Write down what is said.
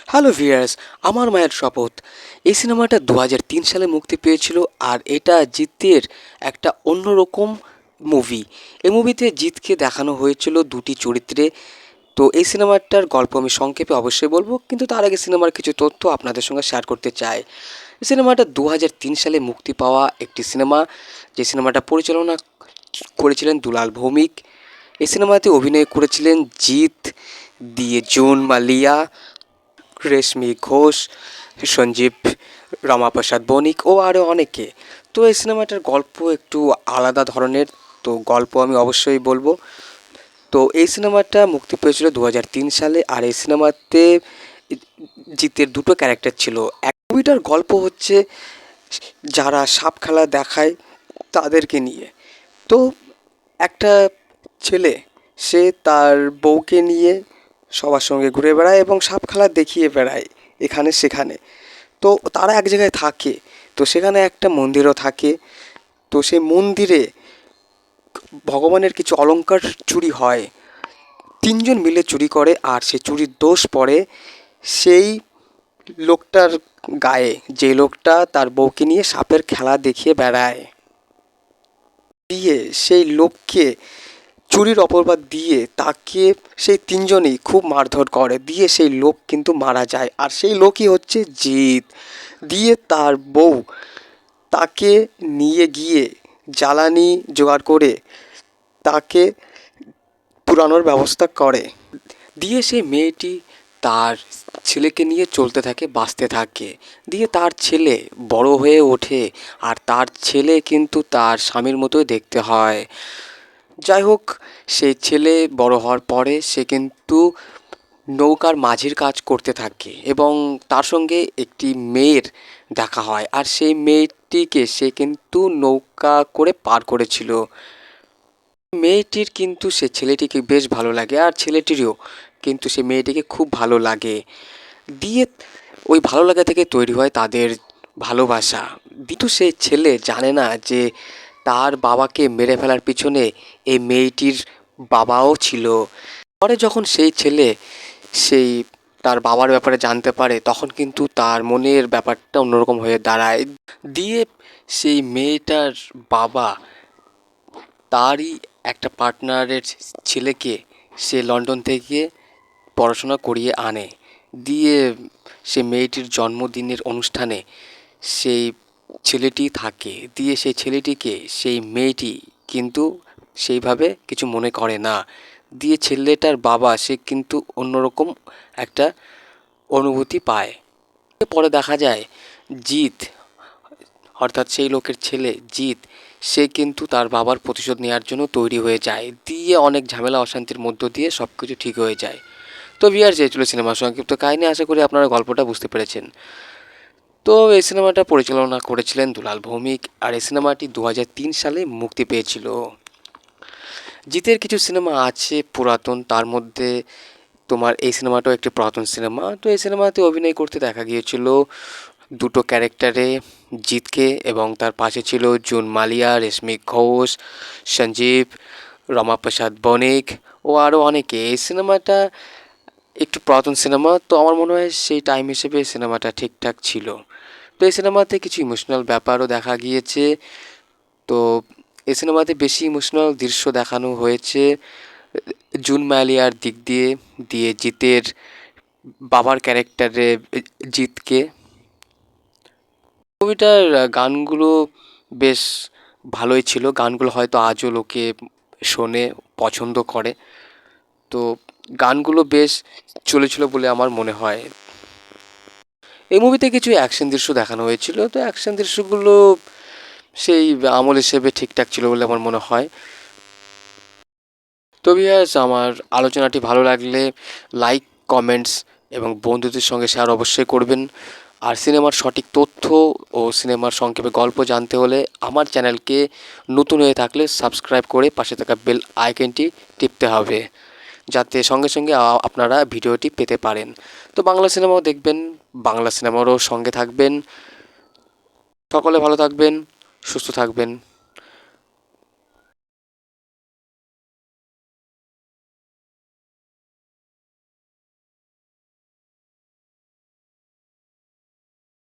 Hello viewers, আমার মায়ের শপথ এই সিনেমাটা 2003 সালে মুক্তি পেয়েছিল। আর এটা জিতের একটা অন্যরকম মুভি। এই মুভিতে জিতকে দেখানো হয়েছিল দুটি চরিত্রে। তো এই সিনেমাটার গল্প আমি সংক্ষেপে অবশ্যই বলবো, কিন্তু তার আগে সিনেমার কিছু তথ্য আপনাদের সঙ্গে শেয়ার করতে চাই। এই সিনেমাটা 2003 সালে মুক্তি পাওয়া একটি সিনেমা, যে সিনেমাটা পরিচালনা করেছিলেন দুলাল ভৌমিক। এই সিনেমাতে অভিনয় করেছিলেন জিৎ, দিয়ে জুন মালিয়া, রেশমি ঘোষ, সঞ্জীব, রমাপ্রসাদ বণিক ও আরও অনেকে। তো এই সিনেমাটার গল্প একটু আলাদা ধরনের, তো গল্প আমি অবশ্যই বলবো। তো এই সিনেমাটা মুক্তি পেয়েছিল 2003 সালে। আর এই সিনেমাতে জিতের দুটো ক্যারেক্টার ছিল। এক মুভিটার গল্প হচ্ছে যারা সাপ খেলা দেখায় তাদেরকে নিয়ে। তো একটা ছেলে, সে তার বউকে নিয়ে সবার সঙ্গে ঘুরে বেড়ায় এবং সাপ খেলা দেখিয়ে বেড়ায় এখানে সেখানে। তো তারা এক জায়গায় থাকে, তো সেখানে একটা মন্দিরও থাকে। তো সেই মন্দিরে ভগবানের কিছু অলংকার চুরি হয়। তিনজন মিলে চুরি করে, আর সে চুরির দোষ পড়ে সেই লোকটার গায়ে, যে লোকটা তার বউকে নিয়ে সাপের খেলা দেখিয়ে বেড়ায়। দিয়ে সেই লোককে চুরির অপবাদ দিয়ে তাকে সেই তিনজনেই খুব মারধর করে, দিয়ে সেই লোক কিন্তু মারা যায়। আর সেই লোকই হচ্ছে জিৎ। দিয়ে তার বউ তাকে নিয়ে গিয়ে জ্বালানি জোগাড় করে তাকে পুরানোর ব্যবস্থা করে। দিয়ে সেই মেয়েটি তার ছেলেকে নিয়ে চলতে থাকে, বাঁচতে থাকে। দিয়ে তার ছেলে বড় হয়ে ওঠে, আর তার ছেলে কিন্তু তার স্বামীর মতোই দেখতে হয়। যাই হোক, সেই ছেলে বড় হওয়ার পরে সে কিন্তু নৌকার মাঝির কাজ করতে থাকে, এবং তার সঙ্গে একটি মেয়ের দেখা হয়। আর সেই মেয়েটিকে সে কিন্তু নৌকা করে পার করেছিল। মেয়েটির কিন্তু সে ছেলেটিকে বেশ ভালো লাগে, আর ছেলেটিরও কিন্তু সে মেয়েটিকে খুব ভালো লাগে। দিয়ে ওই ভালো লাগা থেকে তৈরি হয় তাদের ভালোবাসা। কিন্তু সেই ছেলে জানে না যে তার বাবাকে মেরে ফেলার পিছনে এই মেয়েটির বাবাও ছিল। পরে যখন সেই ছেলে সেই তার বাবার ব্যাপারে জানতে পারে, তখন কিন্তু তার মনের ব্যাপারটা অন্যরকম হয়ে দাঁড়ায়। দিয়ে সেই মেয়েটার বাবা তারই একটা পার্টনারের ছেলেকে সে লন্ডন থেকে পড়াশোনা করিয়ে আনে। দিয়ে সে মেয়েটির জন্মদিনের অনুষ্ঠানে সেই ছেলেটি থাকে। দিয়ে সেই ছেলেটিকে সেই মেয়েটি কিন্তু সেইভাবে কিছু মনে করে না। দিয়ে ছেলেটার বাবা সে কিন্তু অন্যরকম একটা অনুভূতি পায়। পরে দেখা যায় জিৎ, অর্থাৎ সেই লোকের ছেলে জিৎ, সে কিন্তু তার বাবার প্রতিশোধ নেওয়ার জন্য তৈরি হয়ে যায়। দিয়ে অনেক ঝামেলা অশান্তির মধ্য দিয়ে সব কিছু ঠিক হয়ে যায়। তো ভিউয়ার্স, এই ছিল সিনেমার সংক্ষিপ্ত কাহিনী। আশা করি আপনারা গল্পটা বুঝতে পেরেছেন। তো এই সিনেমাটা পরিচালনা করেছিলেন দুলাল ভৌমিক, আর এই সিনেমাটি 2003 সালে মুক্তি পেয়েছিল। জিতের কিছু সিনেমা আছে পুরাতন, তার মধ্যে তোমার এই সিনেমাটাও একটি পুরাতন সিনেমা। তো এই সিনেমাতে অভিনয় করতে দেখা গিয়েছিল দুটো ক্যারেক্টারে জিতকে, এবং তার পাশে ছিল জুন মালিয়া, রেশমি ঘোষ, সঞ্জীব, রমাপ্রসাদ বণিক ও আরও অনেকে। এই সিনেমাটা একটু পুরাতন সিনেমা, তো আমার মনে হয় সেই টাইম হিসেবে সিনেমাটা ঠিকঠাক ছিল। তো এই সিনেমাতে কিছু ইমোশনাল ব্যাপারও দেখা গিয়েছে। তো এই সিনেমাতে বেশি ইমোশনাল দৃশ্য দেখানো হয়েছে জুন মালিয়ার দিক দিয়ে। দিয়ে জিতের বাবার ক্যারেক্টারে জিতকে। মুভিটার গানগুলো বেশ ভালোই ছিল। গানগুলো হয়তো আজও লোকে শোনে, পছন্দ করে। তো গানগুলো বেশ চলেছিল বলে আমার মনে হয়। এই মুভিতে কিছু অ্যাকশন দৃশ্য দেখানো হয়েছিল, তো অ্যাকশন দৃশ্যগুলো সেই আমল হিসেবে ঠিকঠাক ছিল বলে আমার মনে হয়। তো ভিউয়ার্স, আমার আলোচনাটি ভালো লাগলে লাইক, কমেন্টস এবং বন্ধুদের সঙ্গে শেয়ার অবশ্যই করবেন। আর সিনেমার সঠিক তথ্য ও সিনেমার সংক্ষেপে গল্প জানতে হলে আমার চ্যানেলকে নতুন হয়ে থাকলে সাবস্ক্রাইব করে পাশে থাকা বেল আইকনটি টিপতে হবে, যাতে সঙ্গে সঙ্গে আপনারা ভিডিওটি পেতে পারেন। তো বাংলা সিনেমাও দেখবেন, বাংলা সিনেমারও সঙ্গে থাকবেন। সকলে ভালো থাকবেন, সুস্থ থাকবেন।